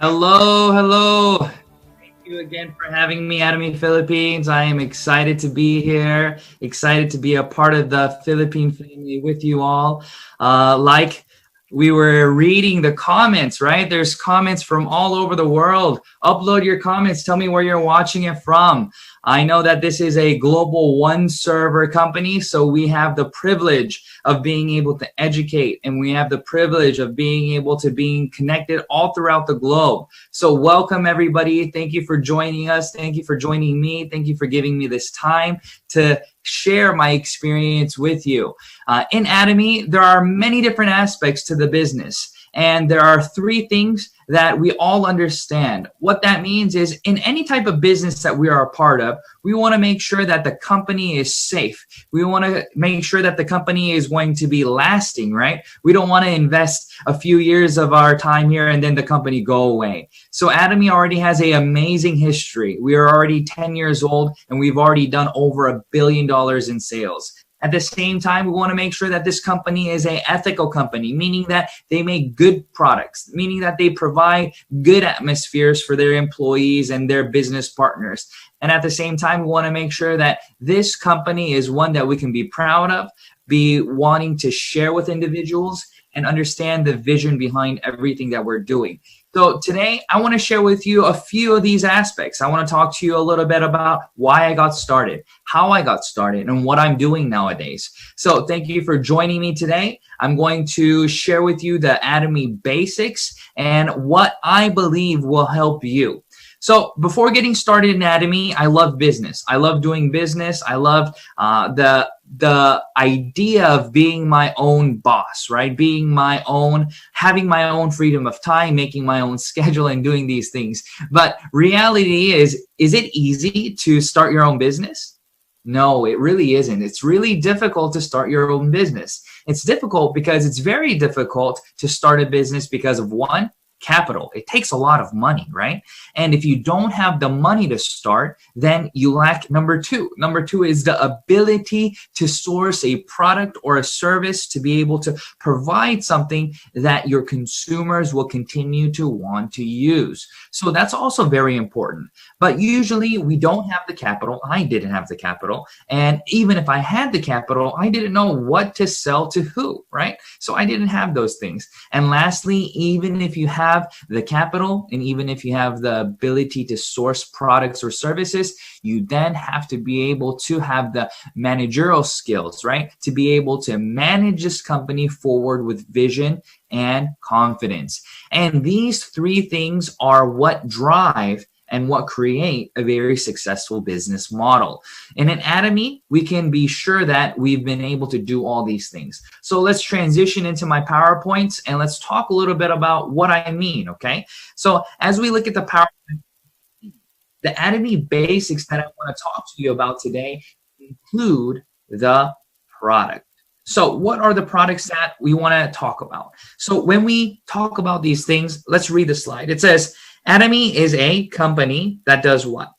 Hello, hello. Thank you again for having me, Atomy Philippines. I am excited to be here, excited to be a part of the Philippine family with you all. Like we were reading the comments, right? There's comments from all over the world. Upload your comments. Tell me where you're watching it from. I know that this is a global one server company, so we have the privilege of being able to educate, and we have the privilege of being able to being connected all throughout the globe. So welcome everybody. Thank you for joining us. Thank you for joining me. Thank you for giving me this time to share my experience with you. In Atomy, there are many different aspects to the business. And there are three things that we all understand. What that means is in any type of business that we are a part of, we want to make sure that the company is safe. We want to make sure that the company is going to be lasting, right? We don't want to invest a few years of our time here and then the company go away. So Atomy already has an amazing history. We are already 10 years old and we've already done over $1 billion in sales. At the same time, we want to make sure that this company is an ethical company, meaning that they make good products, meaning that they provide good atmospheres for their employees and their business partners. And at the same time, we want to make sure that this company is one that we can be proud of, be wanting to share with individuals, and understand the vision behind everything that we're doing. So today, I want to share with you a few of these aspects. I want to talk to you a little bit about why I got started, how I got started, and what I'm doing nowadays. So thank you for joining me today. I'm going to share with you the Atomy basics and what I believe will help you. So before getting started in Atomy, I love business. I love doing business. I love the idea of being my own boss, right? Being my own, having my own freedom of time, making my own schedule and doing these things. But reality is it easy to start your own business? No, it really isn't. It's really difficult to start your own business. It's difficult because it's very difficult to start a business because of one, capital. It takes a lot of money, right? And if you don't have the money to start, then you lack number two. Number two is the ability to source a product or a service to be able to provide something that your consumers will continue to want to use. So that's also very important. But usually we don't have the capital. I didn't have the capital. And even if I had the capital, I didn't know what to sell to who, right? So I didn't have those things. And lastly, even if you have the capital and even if you have the ability to source products or services, you then have to be able to have the managerial skills, right? To be able to manage this company forward with vision and confidence. And these three things are what drive and what create a very successful business model. And in Atomy, we can be sure that we've been able to do all these things. So let's transition into my PowerPoints and let's talk a little bit about what I mean, okay? So as we look at the PowerPoint, the Atomy basics that I want to talk to you about today include the product. So what are the products that we want to talk about? So when we talk about these things, let's read the slide. It says, Atomy is a company that does what?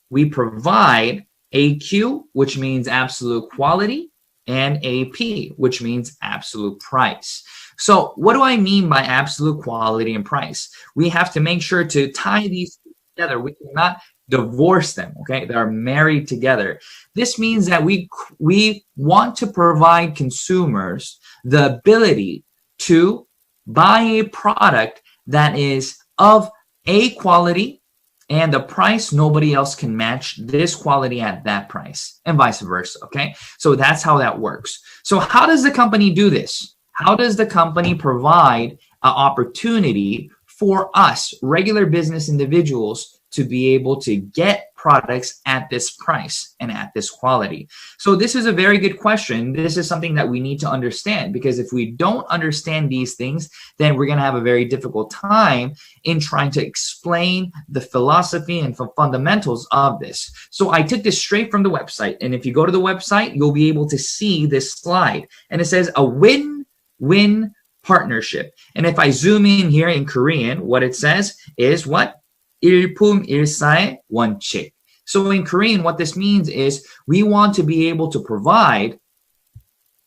We provide AQ, which means absolute quality, and AP, which means absolute price. So what do I mean by absolute quality and price? We have to make sure to tie these together. We cannot divorce them, okay? They are married together. This means that we want to provide consumers the ability to buy a product that is of A quality and the price nobody else can match this quality at that price and vice versa, okay? So that's how that works. So how does the company do this? How does the company provide an opportunity for us, regular business individuals, to be able to get products at this price and at this quality? So this is a very good question. This is something that we need to understand, because if we don't understand these things, then we're going to have a very difficult time in trying to explain the philosophy and fundamentals of this. So I took this straight from the website. And if you go to the website, you'll be able to see this slide. And it says a win-win partnership. And if I zoom in here in Korean, what it says is what? 일품일사의 원칙. So in Korean, what this means is we want to be able to provide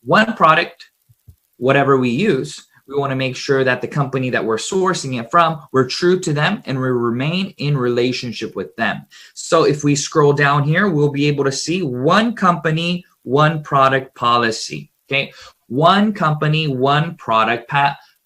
one product, whatever we use, We want to make sure that the company that we're sourcing it from, we're true to them and we remain in relationship with them. So if we scroll down here, we'll be able to see one company, one product policy. Okay, one company, one product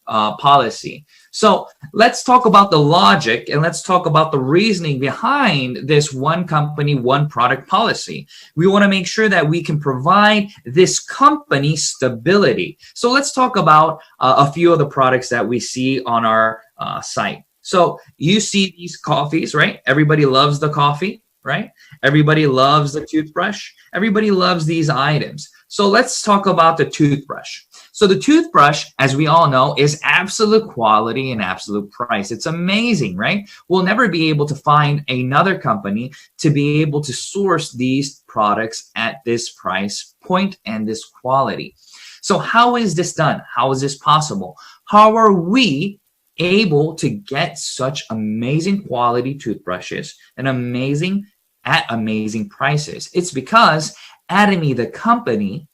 policy. So let's talk about the logic and let's talk about the reasoning behind this one company, one product policy. We want to make sure that we can provide this company stability. So let's talk about a few of the products that we see on our site. So you see these coffees, right? Everybody loves the coffee, right? Everybody loves the toothbrush. Everybody loves these items. So let's talk about the toothbrush. So the toothbrush, as we all know, is absolute quality and absolute price. It's amazing, right? We'll never be able to find another company to be able to source these products at this price point and this quality. So how is this done? How is this possible? How are we able to get such amazing quality toothbrushes and at amazing prices? It's because Atomy, the company,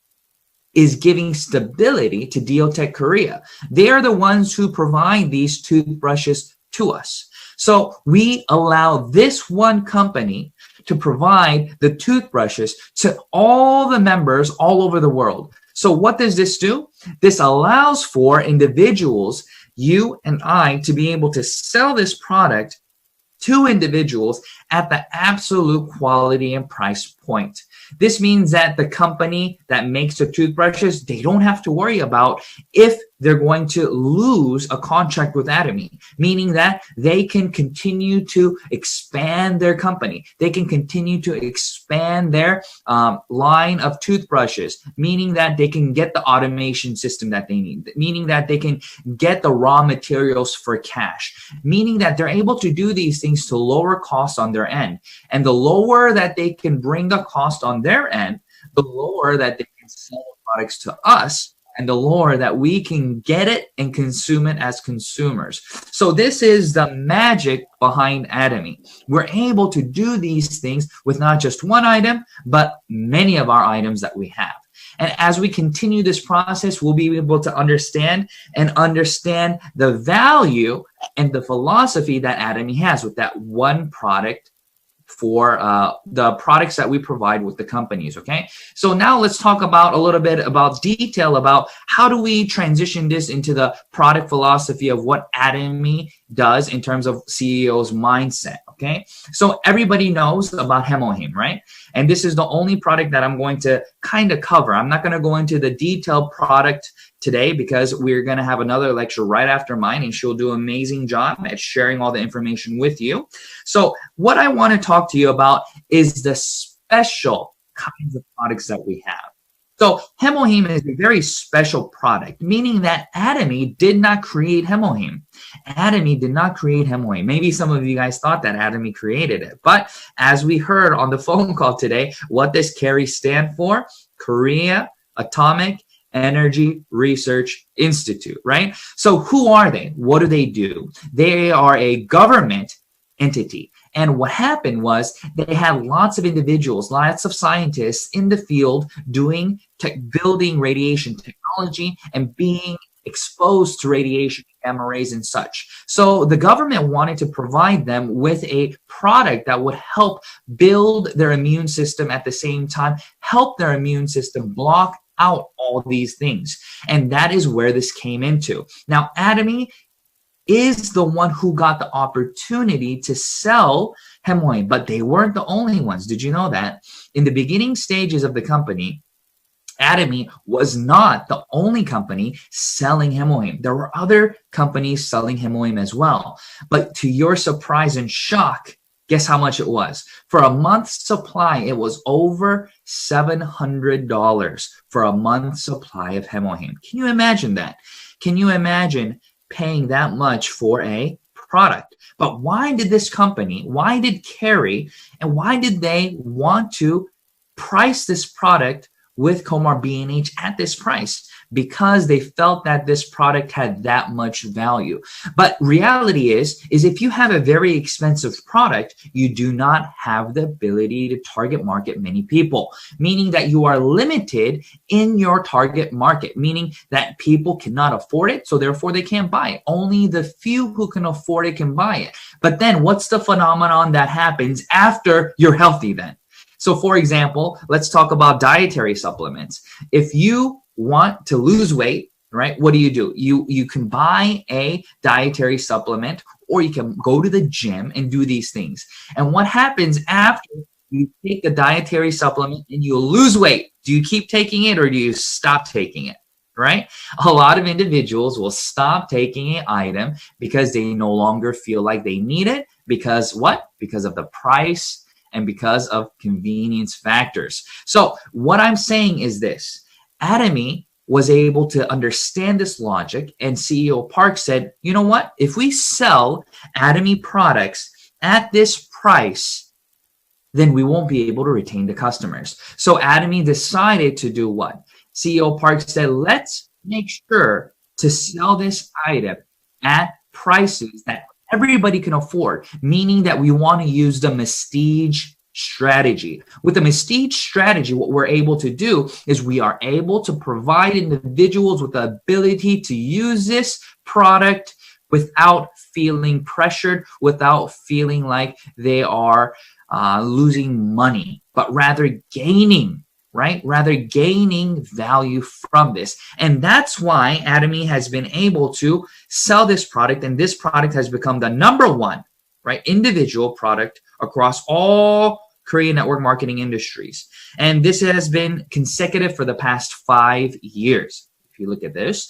is giving stability to Deotech Korea. They are the ones who provide these toothbrushes to us. So we allow this one company to provide the toothbrushes to all the members all over the world. So what does this do? This allows for individuals, you and I, to be able to sell this product to individuals at the absolute quality and price point. This means that the company that makes the toothbrushes, they don't have to worry about if they're going to lose a contract with Atomy, meaning that they can continue to expand their company. They can continue to expand their line of toothbrushes, meaning that they can get the automation system that they need, meaning that they can get the raw materials for cash, meaning that they're able to do these things to lower costs on their end. And the lower that they can bring the cost on their end, the lower that they can sell products to us, and the lower that we can get it and consume it as consumers. So this is the magic behind Atomy. We're able to do these things with not just one item, but many of our items that we have. And as we continue this process, we'll be able to understand the value and the philosophy that Atomy has with that one product for the products that we provide with the companies, okay? So now let's talk about a little bit about detail about how do we transition this into the product philosophy of what Atomy does in terms of CEO's mindset, okay? So everybody knows about Hemohim, right? And this is the only product that I'm going to kind of cover. I'm not going to go into the detailed product today because we're going to have another lecture right after mine and she'll do an amazing job at sharing all the information with you. So what I want to talk to you about is the special kinds of products that we have. So Hemohim is a very special product, meaning that Atomy did not create Hemohim. Atomy did not create Hemohim. Maybe some of you guys thought that Atomy created it. But as we heard on the phone call today, what does Cherish stand for? Korea Atomic Energy Research Institute, right? So who are they? What do? They are a government entity. And what happened was they had lots of individuals, lots of scientists in the field building radiation technology and being exposed to radiation, gamma rays and such. So the government wanted to provide them with a product that would help build their immune system at the same time, help their immune system block out all these things. And that is where this came into. Now, Atomy is the one who got the opportunity to sell Hemohim, but they weren't the only ones. Did you know that? In the beginning stages of the company, Atomy was not the only company selling Hemohim. There were other companies selling Hemohim as well. But to your surprise and shock, guess how much it was? For a month's supply, it was over $700 for a month's supply of Hemohim. Can you imagine that? Can you imagine paying that much for a product? But why did this company, why did Carey, and why did they want to price this product with Comar B&H at this price because they felt that this product had that much value. But reality is if you have a very expensive product, you do not have the ability to target market many people, meaning that you are limited in your target market, meaning that people cannot afford it, so therefore they can't buy it. Only the few who can afford it can buy it. But then what's the phenomenon that happens after you're healthy then? So for example, let's talk about dietary supplements. If you want to lose weight, right, what do? You can buy a dietary supplement, or you can go to the gym and do these things. And what happens after you take the dietary supplement and you lose weight? Do you keep taking it or do you stop taking it? Right? A lot of individuals will stop taking an item because they no longer feel like they need it. Because what? Because of the price and because of convenience factors. So what I'm saying is this: Atomy was able to understand this logic, and CEO Park said, you know what? If we sell Atomy products at this price, then we won't be able to retain the customers. So Atomy decided to do what? CEO Park said, let's make sure to sell this item at prices that everybody can afford, meaning that we want to use the Prestige strategy. With the Prestige strategy, what we're able to do is we are able to provide individuals with the ability to use this product without feeling pressured, without feeling like they are losing money, but rather gaining, right? Rather gaining value from this. And that's why Atomy has been able to sell this product, and this product has become the #1, right, individual product across all Korean network marketing industries. And this has been consecutive for the past 5 years. If you look at this,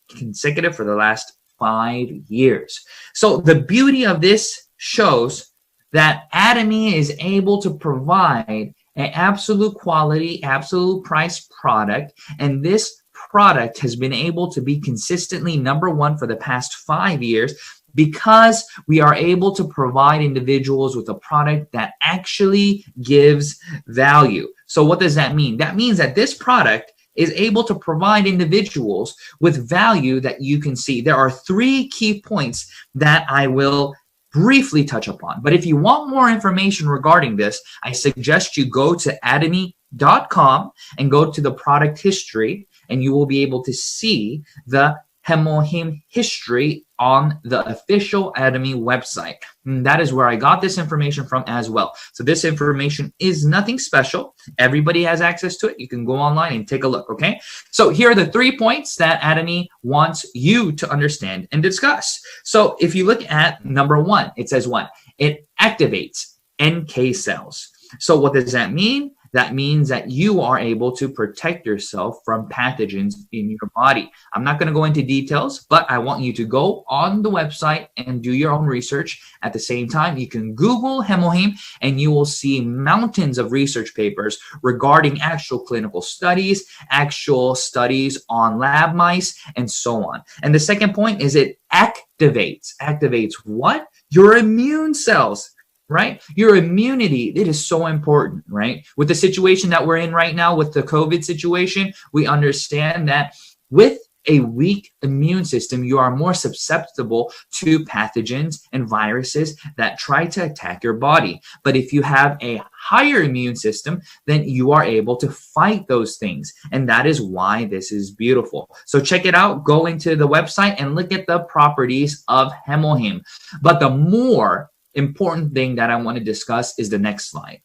consecutive for the last 5 years. So the beauty of this shows that Atomy is able to provide an absolute quality, absolute price product, and this product has been able to be consistently #1 for the past 5 years because we are able to provide individuals with a product that actually gives value. So what does that mean? That means that this product is able to provide individuals with value that you can see. There are 3 key points that I will briefly touch upon. But if you want more information regarding this, I suggest you go to atomy.com and go to the product history, and you will be able to see the Hemohim history on the official Atomy website. And that is where I got this information from as well. So this information is nothing special. Everybody has access to it. You can go online and take a look, okay? So here are the 3 points that Atomy wants you to understand and discuss. So if you look at #1, it says what? It activates NK cells. So what does that mean? That means that you are able to protect yourself from pathogens in your body. I'm not going to go into details, but I want you to go on the website and do your own research. At the same time, you can Google Hemohim and you will see mountains of research papers regarding actual clinical studies, actual studies on lab mice, and so on. And the second point is it activates. Activates what? Your immune cells. Right? Your immunity, it is so important, right? With the situation that we're in right now, with the COVID situation, we understand that with a weak immune system, you are more susceptible to pathogens and viruses that try to attack your body. But if you have a higher immune system, then you are able to fight those things. And that is why this is beautiful. So check it out. Go into the website and look at the properties of Hemohim. But the more important thing that I want to discuss is the next slide.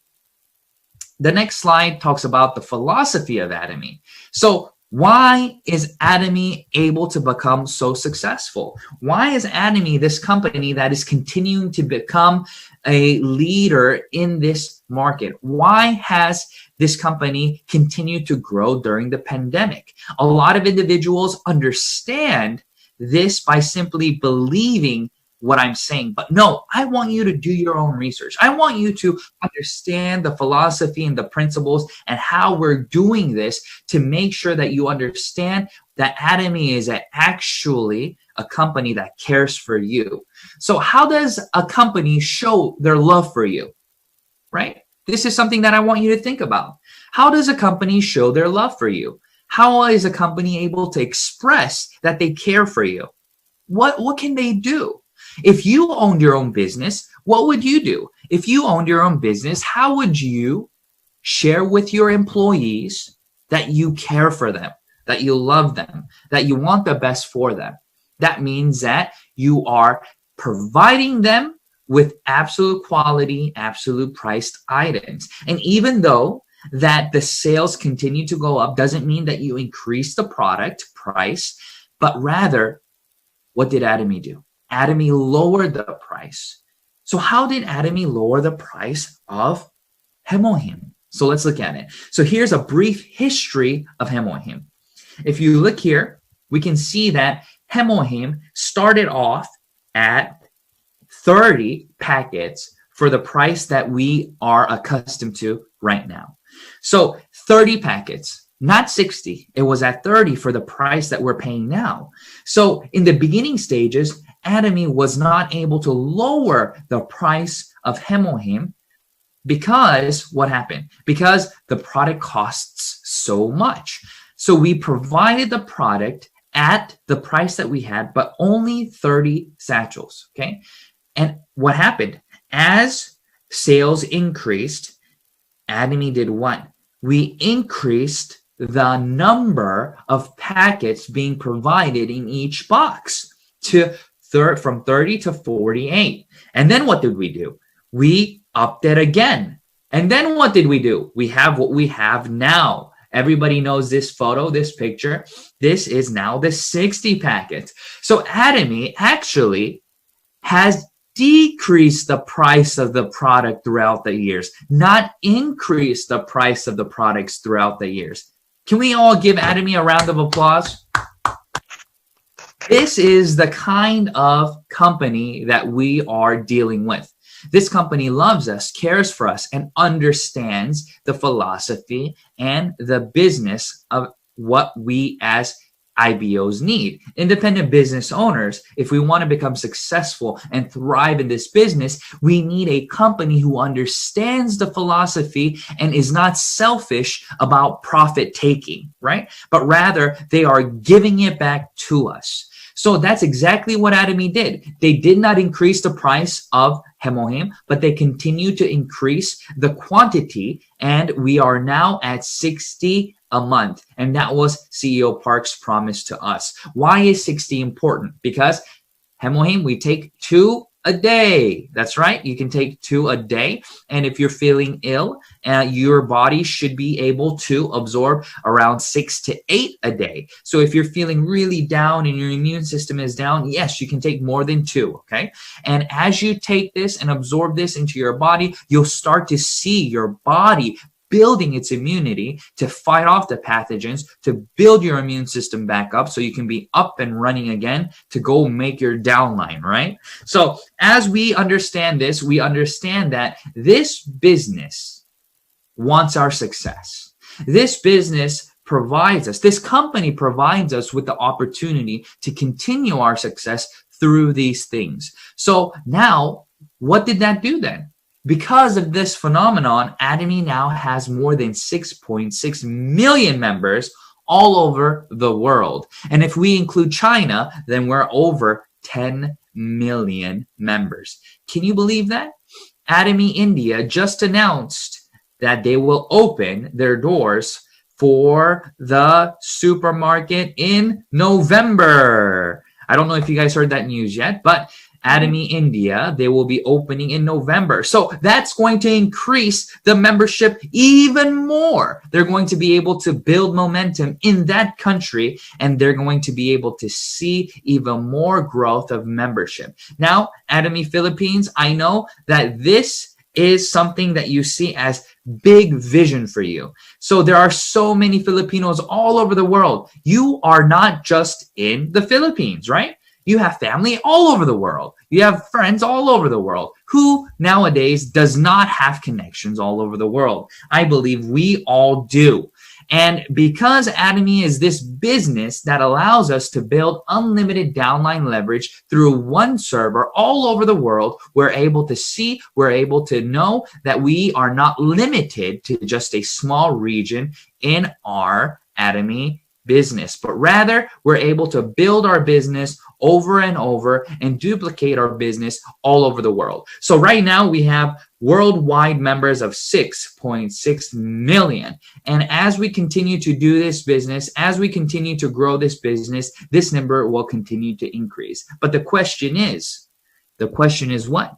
The next slide talks about the philosophy of Atomy. So why is Atomy able to become so successful? Why is Atomy this company that is continuing to become a leader in this market? Why has this company continued to grow during the pandemic? A lot of individuals understand this by simply believing what I'm saying. But no, I want you to do your own research. I want you to understand the philosophy and the principles and how we're doing this to make sure that you understand that Atomy is actually a company that cares for you. So how does a company show their love for you, right? This is something that I want you to think about. How does a company show their love for you? How is a company able to express that they care for you? What can they do? If you owned your own business, what would you do? If you owned your own business, how would you share with your employees that you care for them, that you love them, that you want the best for them? That means that you are providing them with absolute quality, absolute priced items. And even though that the sales continue to go up, doesn't mean that you increase the product price, but rather, what did Atomy do? Atomy lowered the price. So how did Atomy lower the price of Hemohim? So let's look at it. So here's a brief history of Hemohim. If you look here, we can see that Hemohim started off at 30 packets for the price that we are accustomed to right now. So 30 packets, not 60. It was at 30 for the price that we're paying now. So in the beginning stages, Atomy was not able to lower the price of Hemohim because what happened? Because the product costs so much. So we provided the product at the price that we had, but only 30 satchels, okay? And what happened? As sales increased, Atomy did what? We increased the number of packets being provided in each box from 30 to 48. And then what did we do? We upped it again. And then what did we do? We have what we have now. Everybody knows this photo, this picture. This is now the 60 packets. So Atomy actually has decreased the price of the product throughout the years, not increased the price of the products throughout the years. Can we all give Atomy a round of applause? This is the kind of company that we are dealing with. This company loves us, cares for us, and understands the philosophy and the business of what we as IBOs need. Independent business owners, if we want to become successful and thrive in this business, we need a company who understands the philosophy and is not selfish about profit taking, right? But rather, they are giving it back to us. So that's exactly what Atomy did. They did not increase the price of Hemohim, but they continue to increase the quantity, and we are now at 60 a month. And that was CEO Park's promise to us. Why is 60 important? Because Hemohim, we take 2 a day. That's right. You can take 2 a day. And if you're feeling ill, your body should be able to absorb around 6 to 8 a day. So if you're feeling really down and your immune system is down, yes, you can take more than 2. Okay. And as you take this and absorb this into your body, you'll start to see your body building its immunity to fight off the pathogens, to build your immune system back up so you can be up and running again to go make your downline, right? So as we understand this, we understand that this business wants our success. This business provides us, this company provides us with the opportunity to continue our success through these things. So now, what did that do then? Because of this phenomenon, Atomy now has more than 6.6 million members all over the world. And if we include China, then we're over 10 million members. Can you believe that? Atomy India just announced that they will open their doors for the supermarket in November. I don't know if you guys heard that news yet, but Atomy India, they will be opening in November. So that's going to increase the membership even more. They're going to be able to build momentum in that country, and they're going to be able to see even more growth of membership. Now, Atomy Philippines, I know that this is something that you see as big vision for you. So there are so many Filipinos all over the world. You are not just in the Philippines, right? You have family all over the world. You have friends all over the world. Who nowadays does not have connections all over the world? I believe we all do. And because Atomy is this business that allows us to build unlimited downline leverage through one server all over the world, we're able to see, we're able to know that we are not limited to just a small region in our Atomy business, but rather we're able to build our business over and over and duplicate our business all over the world. So right now we have worldwide members of 6.6 million. And as we continue to do this business, as we continue to grow this business, this number will continue to increase. But the question is what?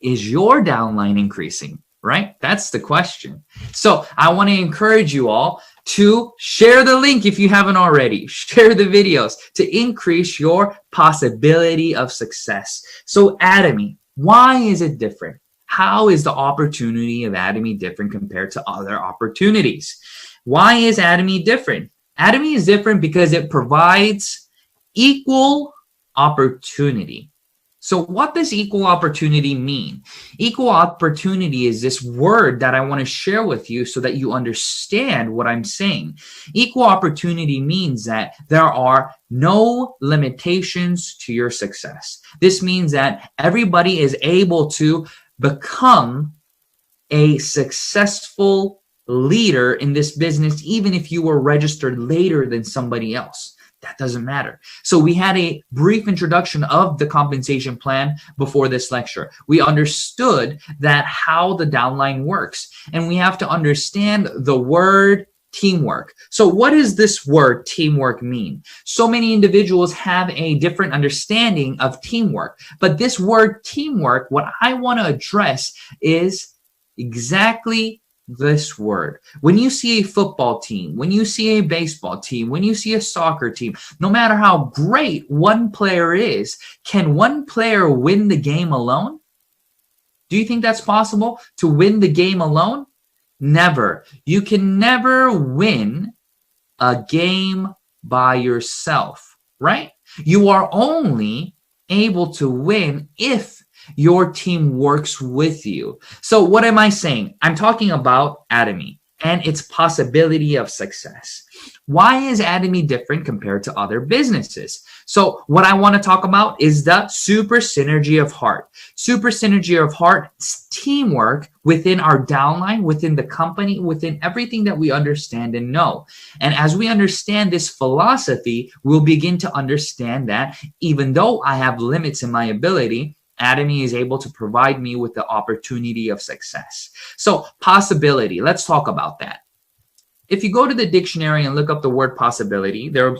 Is your downline increasing? Right? That's the question. So I want to encourage you all to share the link if you haven't already. Share the videos to increase your possibility of success. So Atomy, why is it different? How is the opportunity of Atomy different compared to other opportunities? Why is Atomy different? Atomy is different because it provides equal opportunity. So what does equal opportunity mean? Equal opportunity is this word that I want to share with you so that you understand what I'm saying. Equal opportunity means that there are no limitations to your success. This means that everybody is able to become a successful leader in this business, even if you were registered later than somebody else. That doesn't matter. So we had a brief introduction of the compensation plan before this lecture. We understood that how the downline works, and we have to understand the word teamwork. So what does this word teamwork mean? So many individuals have a different understanding of teamwork, but this word teamwork, what I want to address is exactly this word. When you see a football team, when you see a baseball team, when you see a soccer team, no matter how great one player is, can one player win the game alone? Do you think that's possible to win the game alone? Never. You can never win a game by yourself, right? You are only able to win if your team works with you. So what am I saying? I'm talking about Atomy and its possibility of success. Why is Atomy different compared to other businesses? So what I want to talk about is the super synergy of heart. Super synergy of heart, teamwork within our downline, within the company, within everything that we understand and know. And as we understand this philosophy, we'll begin to understand that even though I have limits in my ability, Atomy is able to provide me with the opportunity of success. So possibility, let's talk about that. If you go to the dictionary and look up the word possibility, there are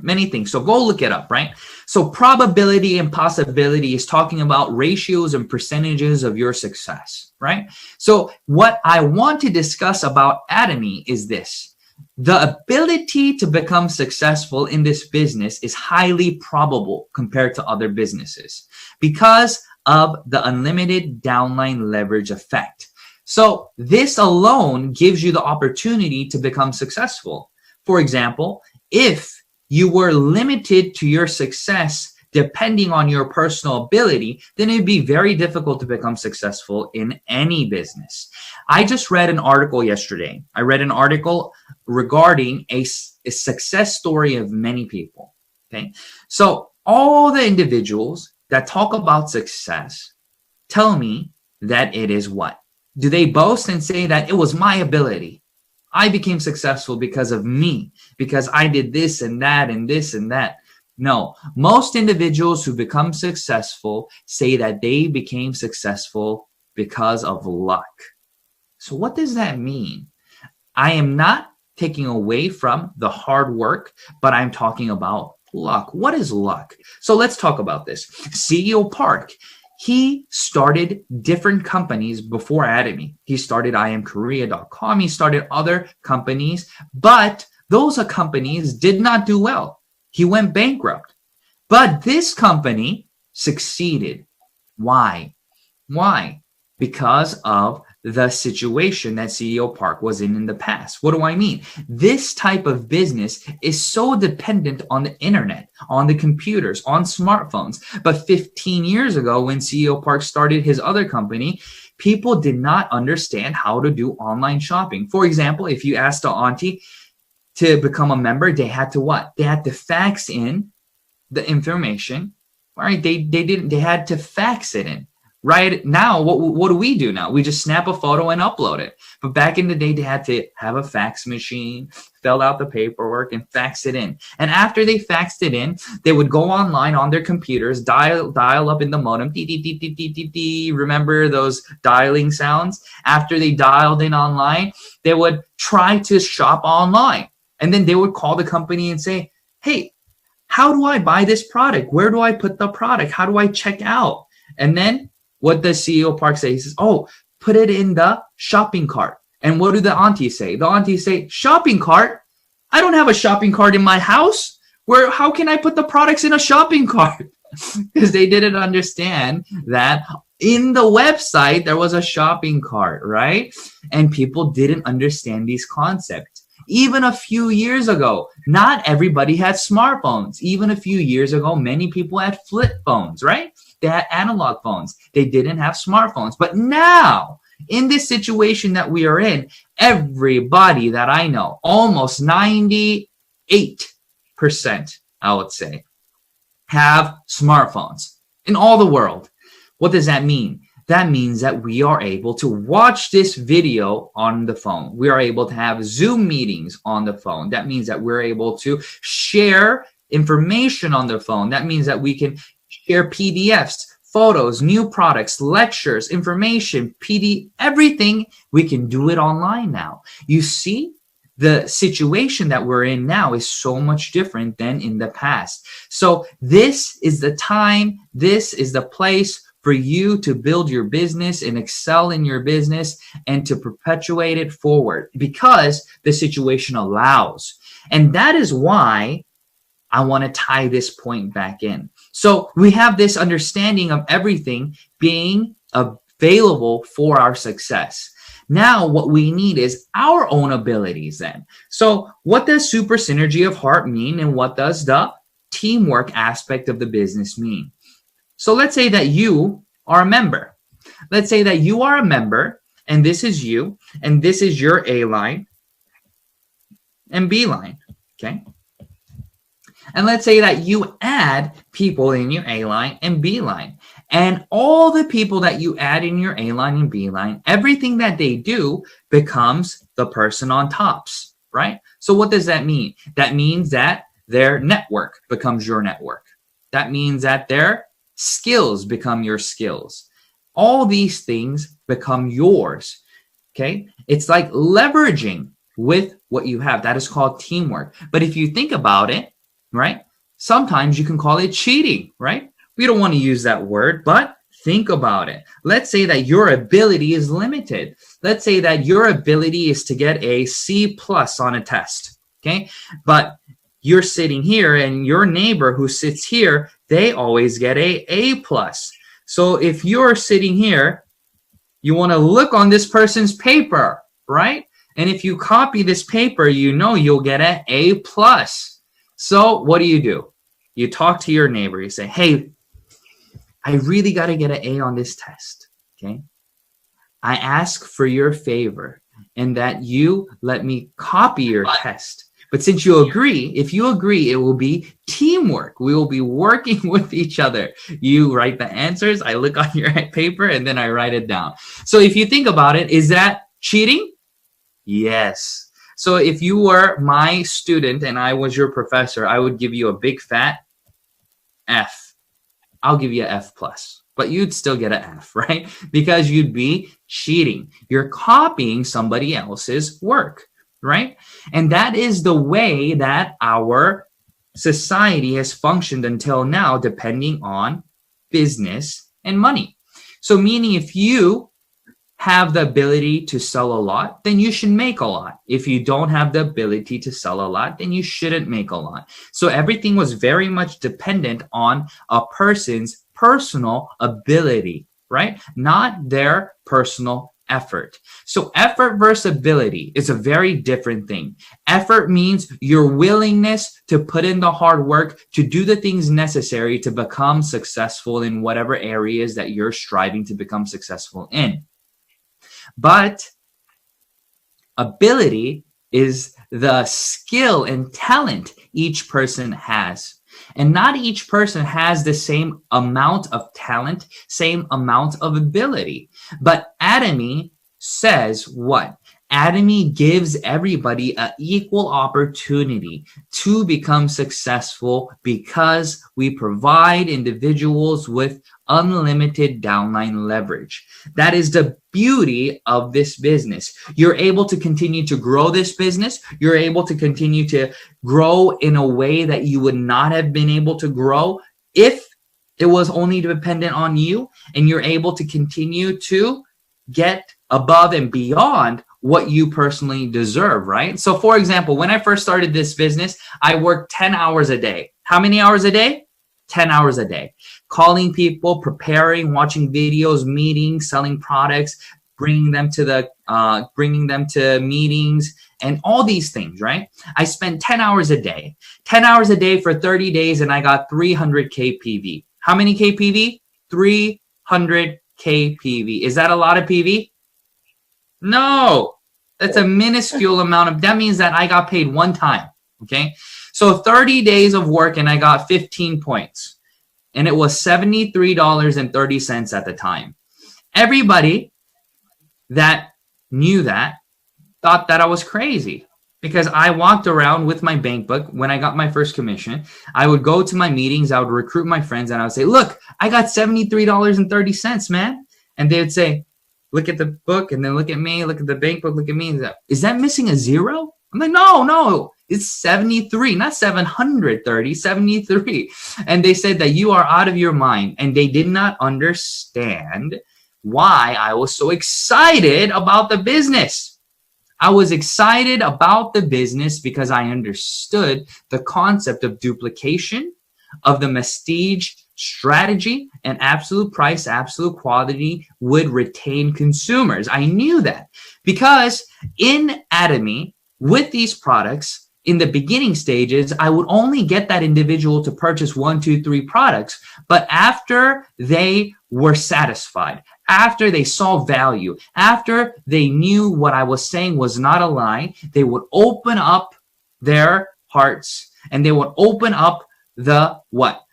many things. So go look it up, right? So probability and possibility is talking about ratios and percentages of your success, right? So what I want to discuss about Atomy is this. The ability to become successful in this business is highly probable compared to other businesses because of the unlimited downline leverage effect. So this alone gives you the opportunity to become successful. For example, if you were limited to your success depending on your personal ability, then it'd be very difficult to become successful in any business. I just read an article yesterday. I read an article regarding a success story of many people. Okay, so all the individuals that talk about success tell me that it is what? Do they boast and say that it was my ability? I became successful because of me, because I did this and that and this and that. No, most individuals who become successful say that they became successful because of luck. So what does that mean? I am not taking away from the hard work, but I'm talking about luck. What is luck? So let's talk about this. CEO Park, he started different companies before Atomy. He started IamKorea.com. He started other companies, but those companies did not do well. He went bankrupt. But this company succeeded. Why? Why? Because of the situation that CEO Park was in the past. What do I mean? This type of business is so dependent on the internet, on the computers, on smartphones. But 15 years ago, when CEO Park started his other company, People did not understand how to do online shopping. For example, if you asked the auntie to become a member, they had to what? They had to fax in the information, right? They had to fax it in. Right now, what do we do now? We just snap a photo and upload it. But back in the day, they had to have a fax machine, fill out the paperwork, and fax it in. And after they faxed it in, they would go online on their computers, dial up in the modem, dee, dee, dee, dee, dee, dee, dee. Remember those dialing sounds? After they dialed in online, they would try to shop online. And then they would call the company and say, hey, how do I buy this product? Where do I put the product? How do I check out? And then what does CEO Park say? He says, oh, put it in the shopping cart. And what do the aunties say? The aunties say, shopping cart? I don't have a shopping cart in my house. How can I put the products in a shopping cart? Because they didn't understand that in the website, there was a shopping cart, right? And people didn't understand these concepts. Even a few years ago, not everybody had smartphones. Even a few years ago, many people had flip phones, right? They had analog phones. They didn't have smartphones. But now, in this situation that we are in, everybody that I know, almost 98%, I would say, have smartphones in all the world. What does that mean? That means that we are able to watch this video on the phone. We are able to have Zoom meetings on the phone. That means that we're able to share information on the phone. That means that we can share PDFs, photos, new products, lectures, information, everything. We can do it online now. You see, the situation that we're in now is so much different than in the past. So this is the time, this is the place for you to build your business and excel in your business and to perpetuate it forward because the situation allows. And that is why I want to tie this point back in. So we have this understanding of everything being available for our success. Now what we need is our own abilities then. So what does super synergy of heart mean, and what does the teamwork aspect of the business mean? So let's say that you are a member. Let's say that you are a member, and this is you, and this is your A line and B line, okay? And let's say that you add people in your A line and B line. And all the people that you add in your A line and B line, everything that they do becomes the person on tops, right? So what does that mean? That means that their network becomes your network. That means that their skills become your skills. All these things become yours, okay? It's like leveraging with what you have. That is called teamwork. But if you think about it, right? Sometimes you can call it cheating, right? We don't want to use that word, but think about it. Let's say that your ability is limited. Let's say that your ability is to get a C+ on a test, okay? But you're sitting here and your neighbor who sits here, they always get a A+. So if you're sitting here, you want to look on this person's paper, right? And if you copy this paper, you know you'll get an A+. So what do? You talk to your neighbor. You say, hey, I really got to get an A on this test, okay? I ask for your favor and that you let me copy your test. But since you agree, if you agree, it will be teamwork. We will be working with each other. You write the answers, I look on your paper, and then I write it down. So if you think about it, is that cheating? Yes. So if you were my student and I was your professor, I would give you a big fat F. I'll give you an F+, but you'd still get an F, right? Because you'd be cheating. You're copying somebody else's work, right? And that is the way that our society has functioned until now, depending on business and money. So meaning if you have the ability to sell a lot, then you should make a lot. If you don't have the ability to sell a lot, then you shouldn't make a lot. So everything was very much dependent on a person's personal ability, right? Not their personal effort. So effort versus ability is a very different thing. Effort means your willingness to put in the hard work to do the things necessary to become successful in whatever areas that you're striving to become successful in. But ability is the skill and talent each person has. And not each person has the same amount of talent, same amount of ability. But Atomy says what? Atomy gives everybody an equal opportunity to become successful because we provide individuals with unlimited downline leverage. That is the beauty of this business. You're able to continue to grow this business. You're able to continue to grow in a way that you would not have been able to grow if it was only dependent on you, and you're able to continue to get above and beyond what you personally deserve, right? So for example, when I first started this business, I worked 10 hours a day. How many hours a day? 10 hours a day. Calling people, preparing, watching videos, meetings, selling products, bringing them to meetings, and all these things, right? I spent 10 hours a day. 10 hours a day for 30 days, and I got 300 KPV. How many KPV? 300 KPV. Is that a lot of PV? No, that's a minuscule amount of, that means that I got paid one time. Okay. So 30 days of work and I got 15 points, and it was $73.30 at the time. Everybody that knew that thought that I was crazy, because I walked around with my bank book. When I got my first commission, I would go to my meetings, I would recruit my friends, and I would say, look, I got $73.30, man. And they would say, look at the book, and then look at me, look at the bank book, look at me. Is that missing a zero? I'm like, no, it's 73, not 730, 73. And they said that you are out of your mind. And they did not understand why I was so excited about the business. I was excited about the business because I understood the concept of duplication, of the prestige strategy, and absolute price, absolute quality would retain consumers. I knew that because in Atomy, with these products, in the beginning stages, I would only get that individual to purchase 1, 2, 3 products. But after they were satisfied, after they saw value, after they knew what I was saying was not a lie, they would open up their hearts, and they would open up the what?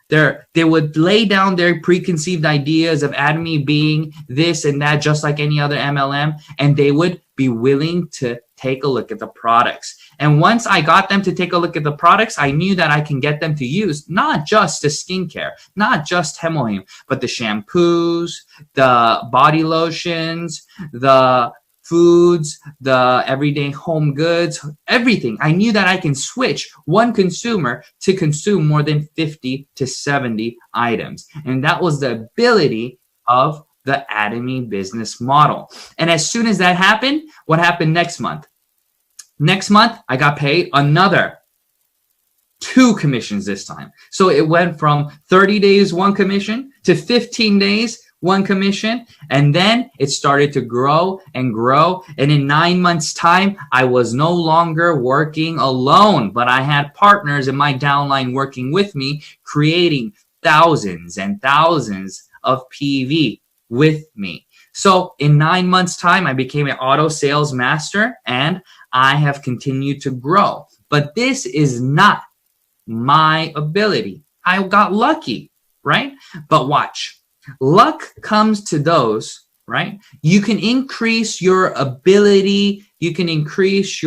They would lay down their preconceived ideas of Atomy being this and that, just like any other MLM, and they would be willing to take a look at the products. And once I got them to take a look at the products, I knew that I can get them to use not just the skincare, not just Hemohim, but the shampoos, the body lotions, the foods, the everyday home goods, everything. I knew that I can switch one consumer to consume more than 50 to 70 items. And that was the ability of the Atomy business model. And as soon as that happened, what happened next month? Next month, I got paid another 2 commissions this time. So it went from 30 days, 1 commission, to 15 days, 1 commission. And then it started to grow and grow. And in 9 months' time, I was no longer working alone, but I had partners in my downline working with me, creating thousands and thousands of PV with me. So in 9 months' time, I became an auto sales master, and I have continued to grow. But this is not my ability. I got lucky, right? But watch. Luck comes to those, right? You can increase your ability. You can increase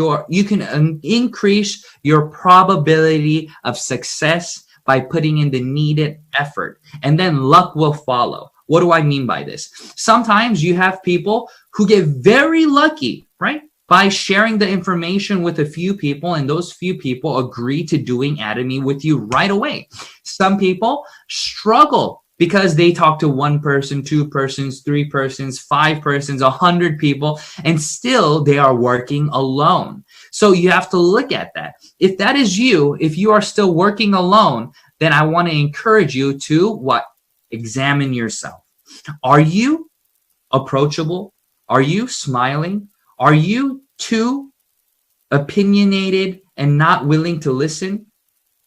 your probability of success by putting in the needed effort, and then luck will follow. What do I mean by this? Sometimes you have people who get very lucky, right? By sharing the information with a few people, and those few people agree to doing Atomy with you right away. Some people struggle because they talk to 1 person, 2 persons, 3 persons, 5 persons, 100 people, and still they are working alone. So you have to look at that. If that is you, if you are still working alone, then I want to encourage you to what? Examine yourself. Are you approachable? Are you smiling? Are you too opinionated and not willing to listen?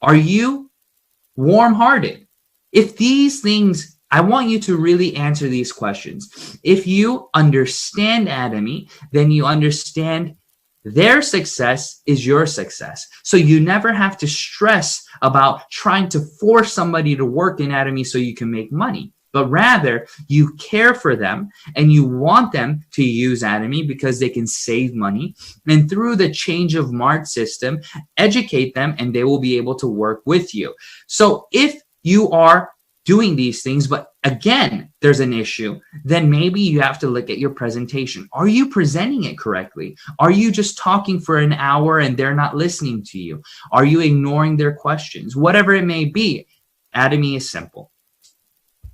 Are you warm-hearted? If these things I want you to really answer these questions. If you understand Atomy, then you understand their success is your success. So you never have to stress about trying to force somebody to work in Atomy so you can make money. But rather, you care for them and you want them to use Atomy because they can save money. And through the change of mark system, educate them and they will be able to work with you. So if you are doing these things, but again, there's an issue, then maybe you have to look at your presentation. Are you presenting it correctly? Are you just talking for an hour and they're not listening to you? Are you ignoring their questions? Whatever it may be, Atomy is simple.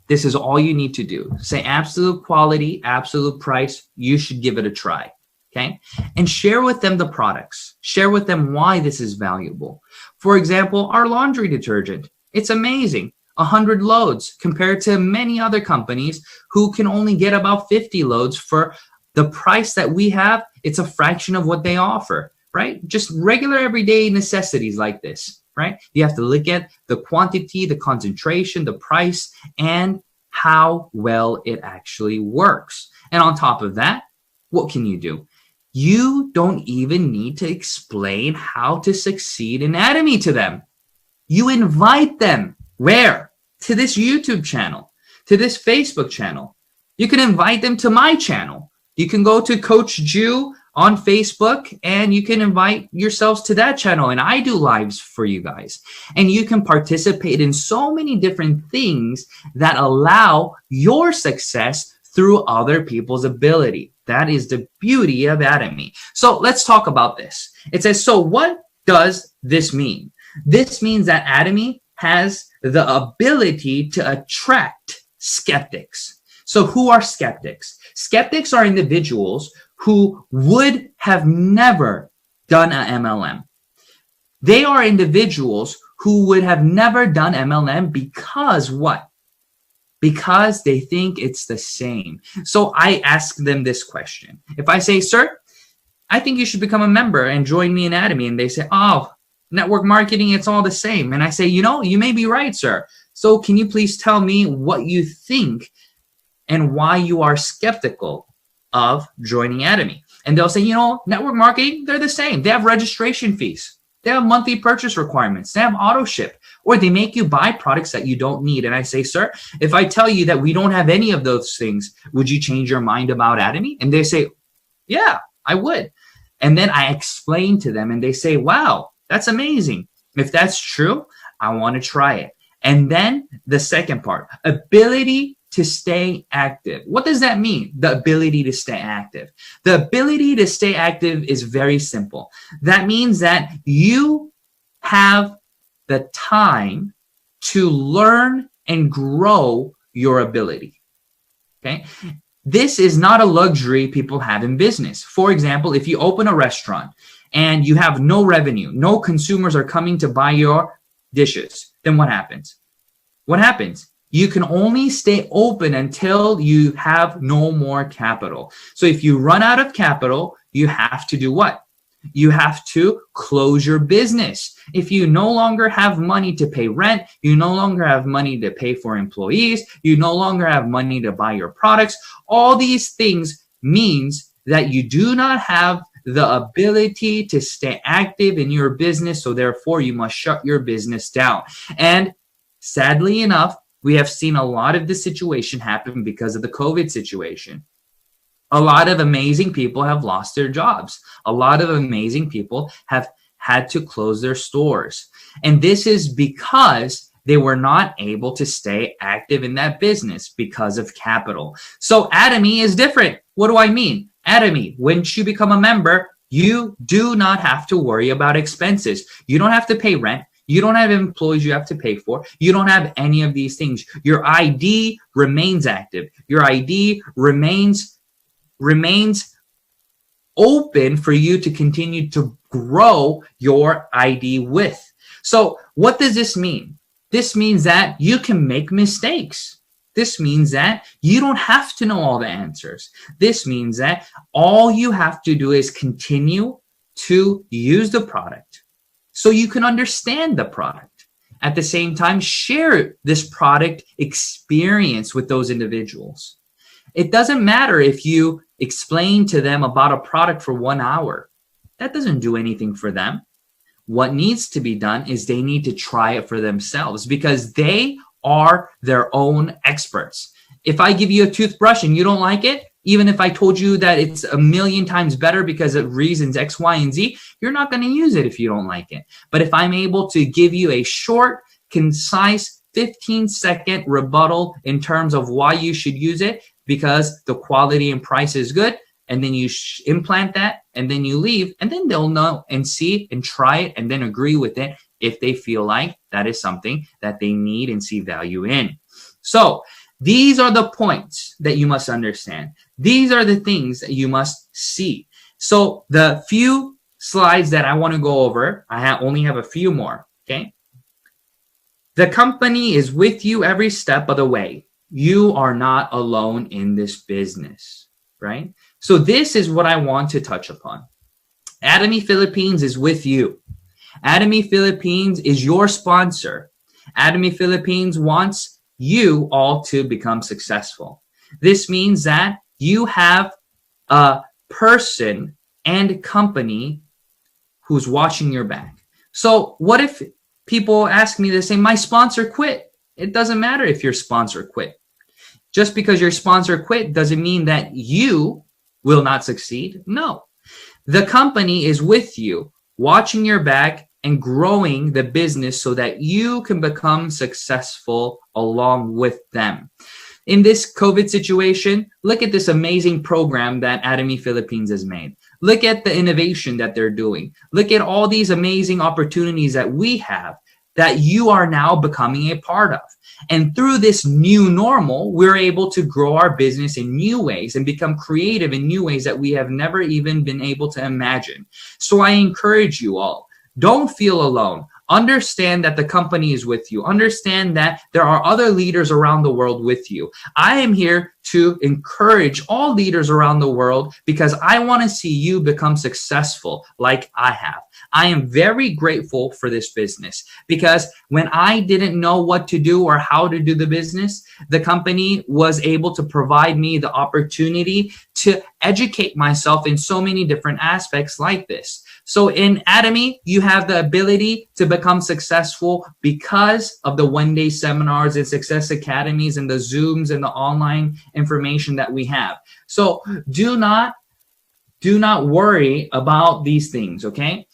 This is all you need to do. Say absolute quality, absolute price. You should give it a try. Okay. And share with them the products. Share with them why this is valuable. For example, our laundry detergent. It's amazing. 100 loads compared to many other companies who can only get about 50 loads for the price that we have. It's a fraction of what they offer, right? Just regular everyday necessities like this, right? You have to look at the quantity, the concentration, the price, and how well it actually works. And on top of that, what can you do? You don't even need to explain how to succeed in Atomy to them. You invite them. Where? To this YouTube channel, to this Facebook channel. You can invite them to my channel. You can go to Coach Jew on Facebook and you can invite yourselves to that channel. And I do lives for you guys. And you can participate in so many different things that allow your success through other people's ability. That is the beauty of Atomy. So let's talk about this. It says, so what does this mean? This means that Atomy has the ability to attract skeptics. So who are skeptics? Skeptics are individuals who would have never done an MLM. They are individuals who would have never done MLM because what? Because they think it's the same. So I ask them this question. If I say, sir, I think you should become a member and join me in Atomy. And they say, oh, network marketing, it's all the same. And I say, you know, you may be right, sir. So can you please tell me what you think and why you are skeptical of joining Atomy? And they'll say, you know, network marketing, they're the same. They have registration fees. They have monthly purchase requirements. They have auto ship, or they make you buy products that you don't need. And I say, sir, if I tell you that we don't have any of those things, would you change your mind about Atomy? And they say, yeah, I would. And then I explain to them and they say, wow, that's amazing. If that's true, I want to try it. And then the second part, ability to stay active. What does that mean? The ability to stay active. The ability to stay active is very simple. That means that you have the time to learn and grow your ability. Okay? This is not a luxury people have in business. For example, if you open a restaurant and you have no revenue, no consumers are coming to buy your dishes, then what happens? What happens? You can only stay open until you have no more capital. So if you run out of capital, you have to do what? You have to close your business. If you no longer have money to pay rent, you no longer have money to pay for employees, you no longer have money to buy your products, all these things means that you do not have the ability to stay active in your business. So therefore, you must shut your business down. And sadly enough, we have seen a lot of this situation happen because of the COVID situation. A lot of amazing people have lost their jobs. A lot of amazing people have had to close their stores. And this is because they were not able to stay active in that business because of capital. So Atomy is different. What do I mean? Atomy, once you become a member, you do not have to worry about expenses. You don't have to pay rent. You don't have employees you have to pay for. You don't have any of these things. Your ID remains active. Your ID remains open for you to continue to grow your ID with. So what does this mean? This means that you can make mistakes. This means that you don't have to know all the answers. This means that all you have to do is continue to use the product so you can understand the product. At the same time, share this product experience with those individuals. It doesn't matter if you explain to them about a product for 1 hour. That doesn't do anything for them. What needs to be done is they need to try it for themselves because they are their own experts. If I give you a toothbrush and you don't like it, even if I told you that it's a million times better because of reasons X, Y, and Z, you're not going to use it if you don't like it. But if I'm able to give you a short, concise, 15-second rebuttal in terms of why you should use it, because the quality and price is good, and then you implant that, and then you leave, and then they'll know and see and try it and then agree with it if they feel like that is something that they need and see value in. So these are the points that you must understand. These are the things that you must see. So the few slides that I want to go over, I only have a few more, okay? The company is with you every step of the way. You are not alone in this business, right? So this is what I want to touch upon. Atomy Philippines is with you. Atomy Philippines is your sponsor. Atomy Philippines wants you all to become successful. This means that you have a person and company who's watching your back. So what if people ask me to say, my sponsor quit? It doesn't matter if your sponsor quit. Just because your sponsor quit doesn't mean that you will not succeed. No. The company is with you, watching your back and growing the business so that you can become successful along with them. In this COVID situation, look at this amazing program that Atomy Philippines has made. Look at the innovation that they're doing. Look at all these amazing opportunities that we have that you are now becoming a part of. And through this new normal, we're able to grow our business in new ways and become creative in new ways that we have never even been able to imagine. So I encourage you all, don't feel alone. Understand that the company is with you. Understand that there are other leaders around the world with you. I am here to encourage all leaders around the world because I want to see you become successful like I have. I am very grateful for this business because when I didn't know what to do or how to do the business, the company was able to provide me the opportunity to educate myself in so many different aspects like this. So in Atomy, you have the ability to become successful because of the one-day seminars and success academies and the Zooms and the online information that we have. So do not worry about these things, okay?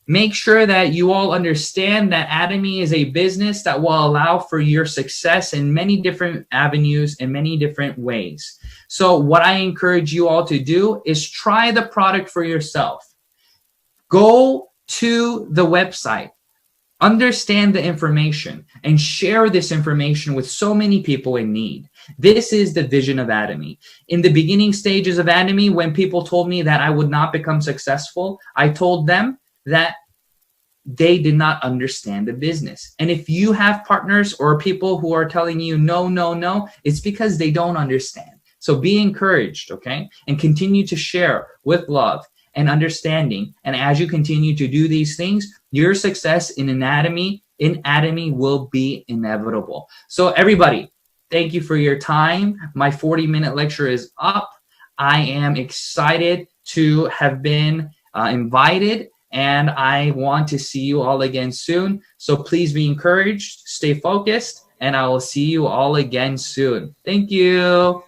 Make sure that you all understand that Atomy is a business that will allow for your success in many different avenues in many different ways. So what I encourage you all to do is try the product for yourself. Go to the website, understand the information, and share this information with so many people in need. This is the vision of Atomy. In the beginning stages of Atomy, when people told me that I would not become successful, I told them that they did not understand the business. And if you have partners or people who are telling you no, no, no, it's because they don't understand. So be encouraged, okay? And continue to share with love and understanding. And as you continue to do these things, your success in Atomy will be inevitable. So everybody, thank you for your time. My 40-minute lecture is up. I am excited to have been invited, and I want to see you all again soon. So please be encouraged, stay focused, and I will see you all again soon. Thank you.